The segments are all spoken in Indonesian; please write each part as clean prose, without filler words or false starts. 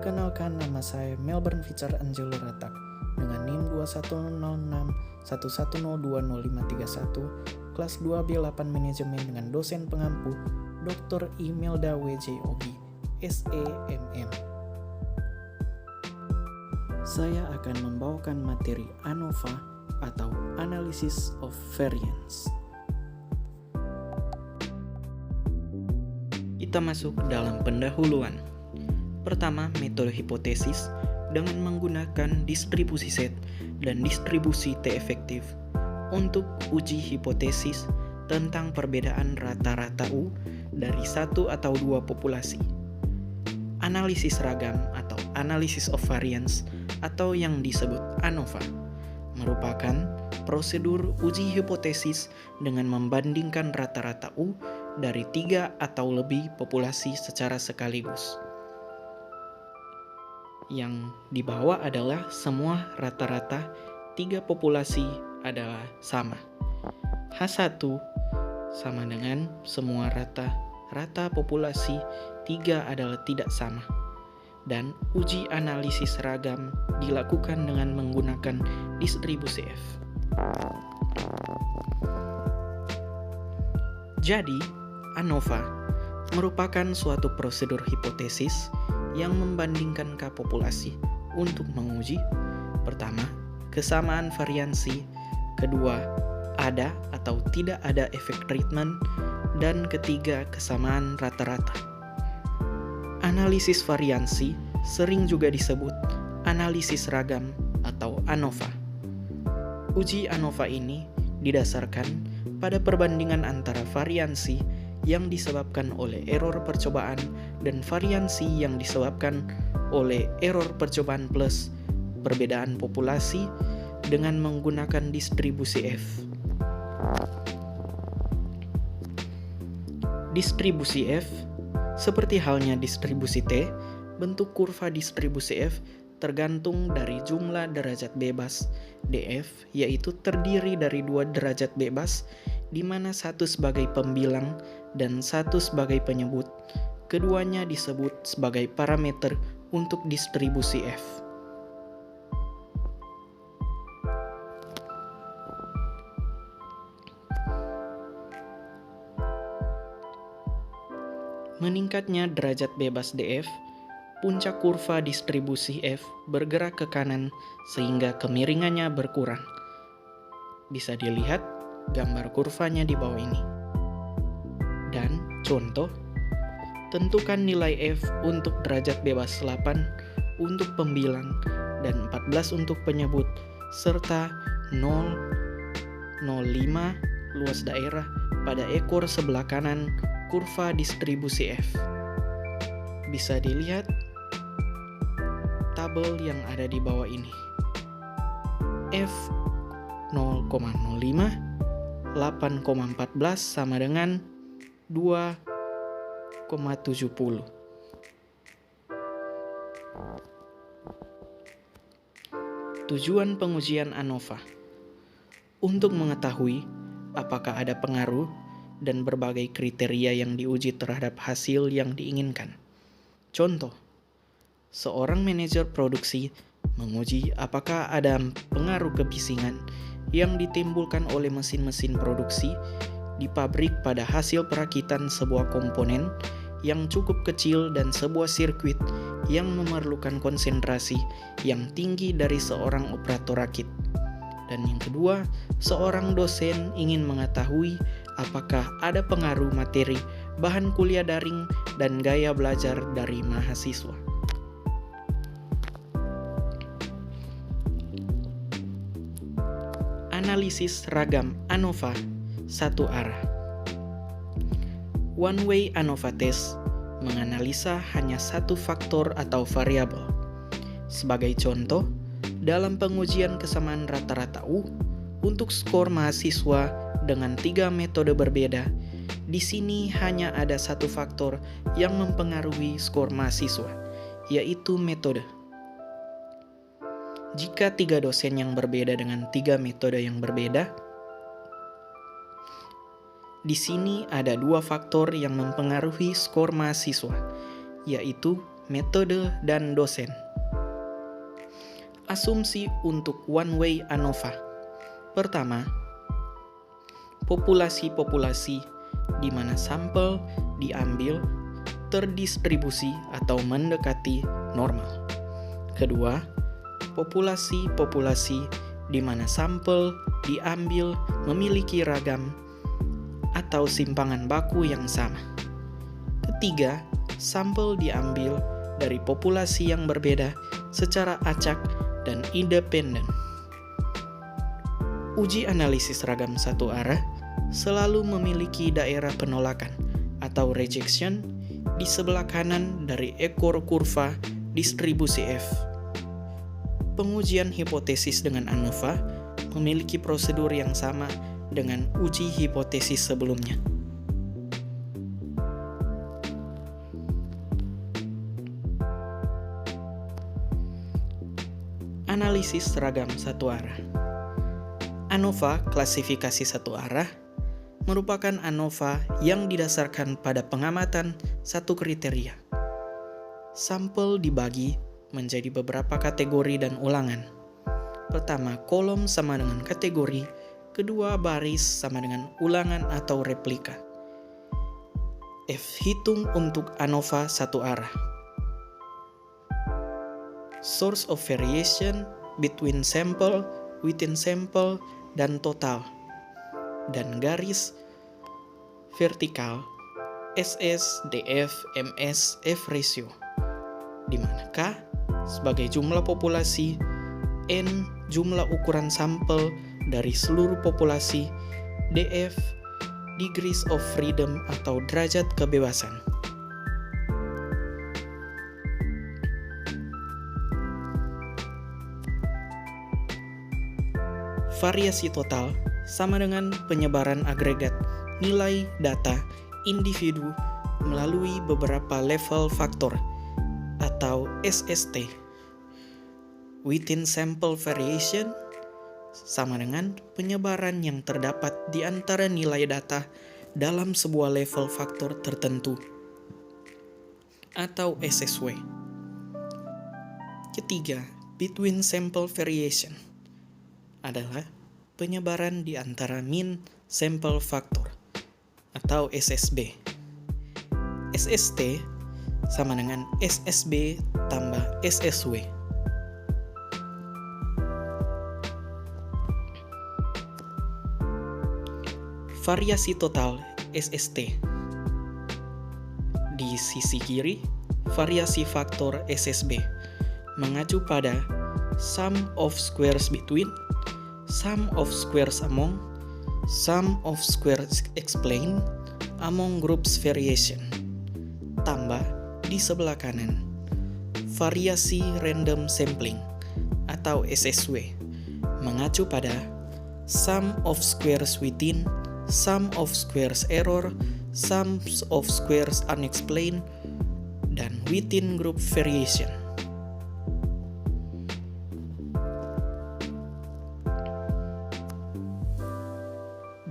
Perkenalkan, nama saya Melbourne Fitzar Angelo Ratak dengan NIM 210611020531, kelas 2B8 Manajemen dengan dosen pengampu Dr. Imelda W.J. Ogi, SEMM. Saya akan membawakan materi ANOVA atau Analysis of Variance. Kita masuk dalam pendahuluan. Pertama, metode hipotesis dengan menggunakan distribusi set dan distribusi T efektif untuk uji hipotesis tentang perbedaan rata-rata U dari satu atau dua populasi. Analisis ragam atau analysis of variance atau yang disebut ANOVA merupakan prosedur uji hipotesis dengan membandingkan rata-rata U dari 3 atau lebih populasi secara sekaligus. Yang dibawa adalah semua rata-rata 3 populasi adalah sama. H1 sama dengan semua rata populasi 3 adalah tidak sama. Dan uji analisis ragam dilakukan dengan menggunakan distribusi F. Jadi, ANOVA merupakan suatu prosedur hipotesis yang membandingkan K populasi untuk menguji pertama, kesamaan variansi, kedua, ada atau tidak ada efek treatment, dan ketiga, kesamaan rata-rata. Analisis variansi sering juga disebut analisis ragam atau ANOVA. Uji ANOVA ini didasarkan pada perbandingan antara variansi yang disebabkan oleh error percobaan dan variansi yang disebabkan oleh error percobaan plus perbedaan populasi dengan menggunakan distribusi F. Distribusi F, seperti halnya distribusi T, bentuk kurva distribusi F tergantung dari jumlah derajat bebas df, yaitu terdiri dari 2 derajat bebas, di mana satu sebagai pembilang dan satu sebagai penyebut. Keduanya disebut sebagai parameter untuk distribusi F. Meningkatnya derajat bebas df, puncak kurva distribusi F bergerak ke kanan sehingga kemiringannya berkurang. Bisa dilihat gambar kurvanya di bawah ini. Dan contoh, tentukan nilai F untuk derajat bebas 8 untuk pembilang dan 14 untuk penyebut, serta 0,05 luas daerah pada ekor sebelah kanan kurva distribusi F. Bisa dilihat tabel yang ada di bawah ini. F 0,05, 8,14 sama dengan 2,70. Tujuan pengujian ANOVA untuk mengetahui apakah ada pengaruh dan berbagai kriteria yang diuji terhadap hasil yang diinginkan. Contoh, seorang manajer produksi menguji apakah ada pengaruh kebisingan yang ditimbulkan oleh mesin-mesin produksi di pabrik pada hasil perakitan sebuah komponen yang cukup kecil dan sebuah sirkuit yang memerlukan konsentrasi yang tinggi dari seorang operator rakit. Dan yang kedua, seorang dosen ingin mengetahui apakah ada pengaruh materi, bahan kuliah daring, dan gaya belajar dari mahasiswa. Analisis ragam ANOVA satu arah. One way ANOVA test menganalisa hanya satu faktor atau variabel. Sebagai contoh, dalam pengujian kesamaan rata-rata U untuk skor mahasiswa dengan 3 metode berbeda, di sini hanya ada satu faktor yang mempengaruhi skor mahasiswa, yaitu metode. Jika 3 dosen yang berbeda dengan 3 metode yang berbeda, di sini ada 2 faktor yang mempengaruhi skor mahasiswa, yaitu metode, dan dosen. Asumsi untuk one-way ANOVA. Pertama, populasi-populasi di mana sampel diambil terdistribusi atau mendekati normal. Kedua, populasi-populasi di mana sampel diambil memiliki ragam atau simpangan baku yang sama. Ketiga, sampel diambil dari populasi yang berbeda secara acak dan independen. Uji analisis ragam satu arah selalu memiliki daerah penolakan atau rejection di sebelah kanan dari ekor kurva distribusi F. Pengujian hipotesis dengan ANOVA memiliki prosedur yang sama dengan uji hipotesis sebelumnya. Analisis ragam satu arah. ANOVA klasifikasi satu arah merupakan ANOVA yang didasarkan pada pengamatan satu kriteria. Sampel dibagi menjadi beberapa kategori dan ulangan. Pertama, kolom sama dengan kategori, kedua, baris sama dengan ulangan atau replika. F hitung untuk ANOVA satu arah. Source of variation between sample, within sample, dan total. Dan garis vertikal SS, DF, MS, F ratio, di mana K sebagai jumlah populasi, N jumlah ukuran sampel dari seluruh populasi, DF degrees of freedom atau derajat kebebasan. Variasi total sama dengan penyebaran agregat nilai data individu melalui beberapa level faktor atau SST. Within sample variation sama dengan penyebaran yang terdapat di antara nilai data dalam sebuah level faktor tertentu atau SSW. Ketiga, between sample variation adalah penyebaran di antara mean sample factor atau SSB. SST sama dengan SSB tambah SSW. Variasi total SST. Di sisi kiri, variasi faktor SSB mengacu pada sum of squares between, sum of squares among, sum of squares explained among groups variation. Tambah di sebelah kanan, variasi random sampling atau SSW mengacu pada sum of squares within, sum of squares error, sum of squares unexplained, dan within group variation.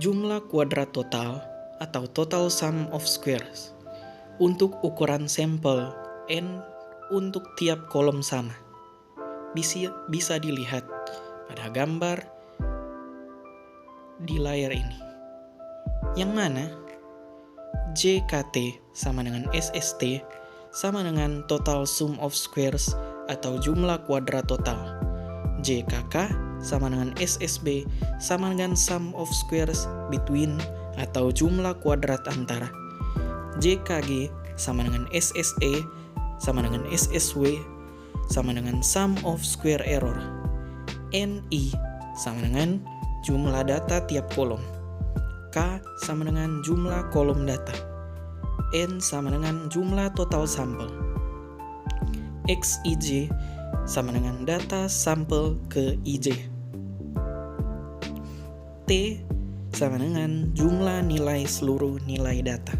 Jumlah kuadrat total atau total sum of squares untuk ukuran sampel N untuk tiap kolom sama bisa dilihat pada gambar di layar ini, yang mana JKT sama dengan SST sama dengan total sum of squares atau jumlah kuadrat total. JKK sama dengan SSB sama dengan sum of squares between atau jumlah kuadrat antara. JKG sama dengan SSE sama dengan SSW sama dengan sum of square error. NI sama dengan jumlah data tiap kolom. K sama dengan jumlah kolom data. N sama dengan jumlah total sampel. XIJ sama dengan data sampel ke IJ. T sama dengan jumlah nilai seluruh nilai data.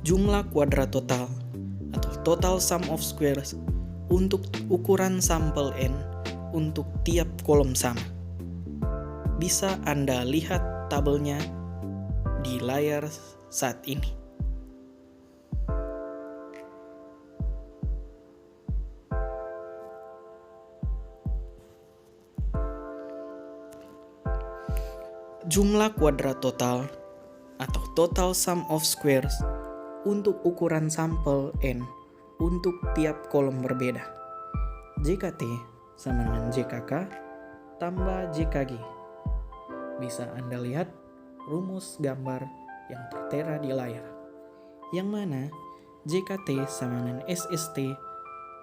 Jumlah kuadrat total atau total sum of squares untuk ukuran sampel N untuk tiap kolom sama. Bisa Anda lihat tabelnya di layar saat ini. Jumlah kuadrat total atau total sum of squares untuk ukuran sampel N untuk tiap kolom berbeda. JKT sama dengan JKK tambah JKG. Bisa Anda lihat rumus gambar yang tertera di layar, yang mana JKT sama dengan SST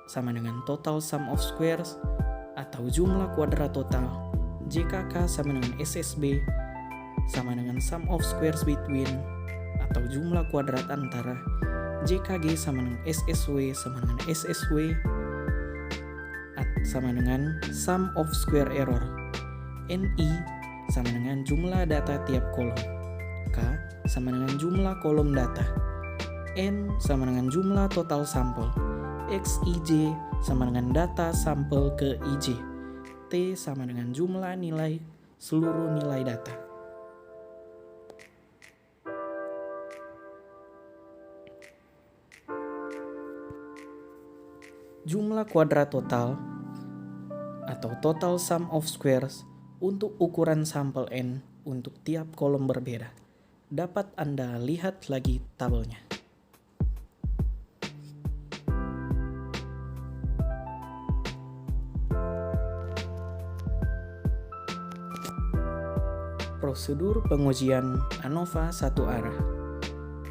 sama dengan total sum of squares atau jumlah kuadrat total, JKK sama dengan SSB sama dengan sum of squares between atau jumlah kuadrat antara, JKG sama dengan SSW sama dengan SSW sama dengan sum of square error, NI sama dengan jumlah data tiap kolom, K sama dengan jumlah kolom data, N sama dengan jumlah total sampel, XIJ sama dengan data sampel ke IJ, T sama dengan jumlah nilai seluruh nilai data. Jumlah kuadrat total atau total sum of squares untuk ukuran sampel N untuk tiap kolom berbeda. Dapat Anda lihat lagi tabelnya. Prosedur pengujian ANOVA satu arah.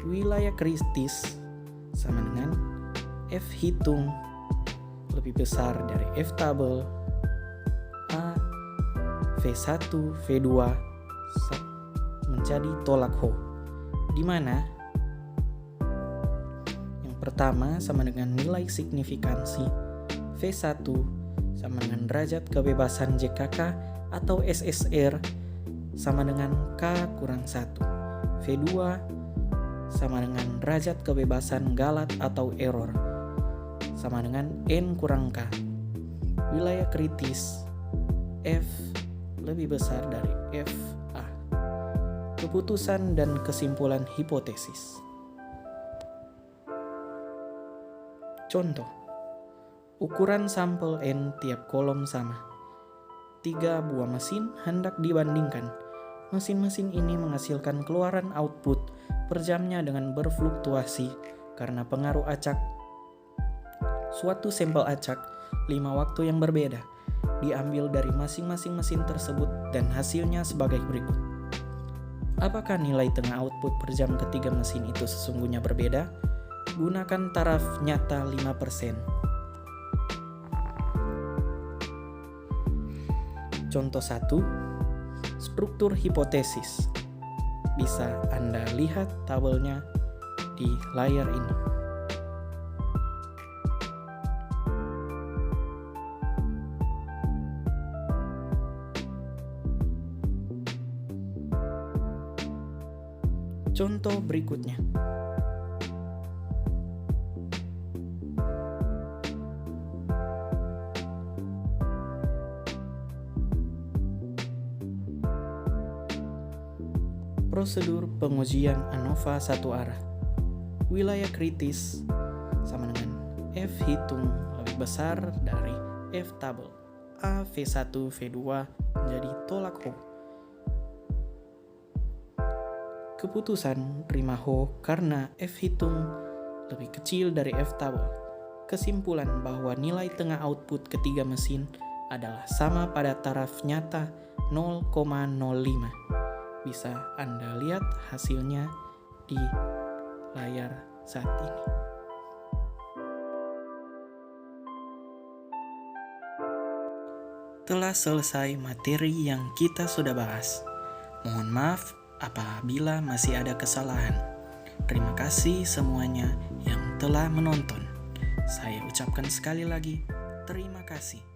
Wilayah kritis sama dengan F hitung lebih besar dari F tabel A V1 V2 menjadi tolak H, di mana yang pertama sama dengan nilai signifikansi, V1 sama dengan derajat kebebasan JKK atau SSR sama dengan K kurang 1, V2 sama dengan derajat kebebasan galat atau error sama dengan N kurang K. Wilayah kritis F lebih besar dari FA. Keputusan dan kesimpulan hipotesis. Contoh, ukuran sampel N tiap kolom sama. 3 buah mesin hendak dibandingkan. Mesin-mesin ini menghasilkan keluaran output per jamnya dengan berfluktuasi karena pengaruh acak. Suatu sampel acak 5 waktu yang berbeda diambil dari masing-masing mesin tersebut dan hasilnya sebagai berikut. Apakah nilai tengah output per jam ketiga mesin itu sesungguhnya berbeda? Gunakan taraf nyata 5%. Contoh 1, struktur hipotesis. Bisa Anda lihat tabelnya di layar ini. Contoh berikutnya. Prosedur pengujian ANOVA satu arah. Wilayah kritis sama dengan F hitung lebih besar dari F tabel A V1 V2 menjadi tolak H. Keputusan terima H karena F hitung lebih kecil dari F tabel. Kesimpulan bahwa nilai tengah output ketiga mesin adalah sama pada taraf nyata 0,05. Bisa Anda lihat hasilnya di layar saat ini. Telah selesai materi yang kita sudah bahas. Mohon maaf apabila masih ada kesalahan. Terima kasih semuanya yang telah menonton. Saya ucapkan sekali lagi, terima kasih.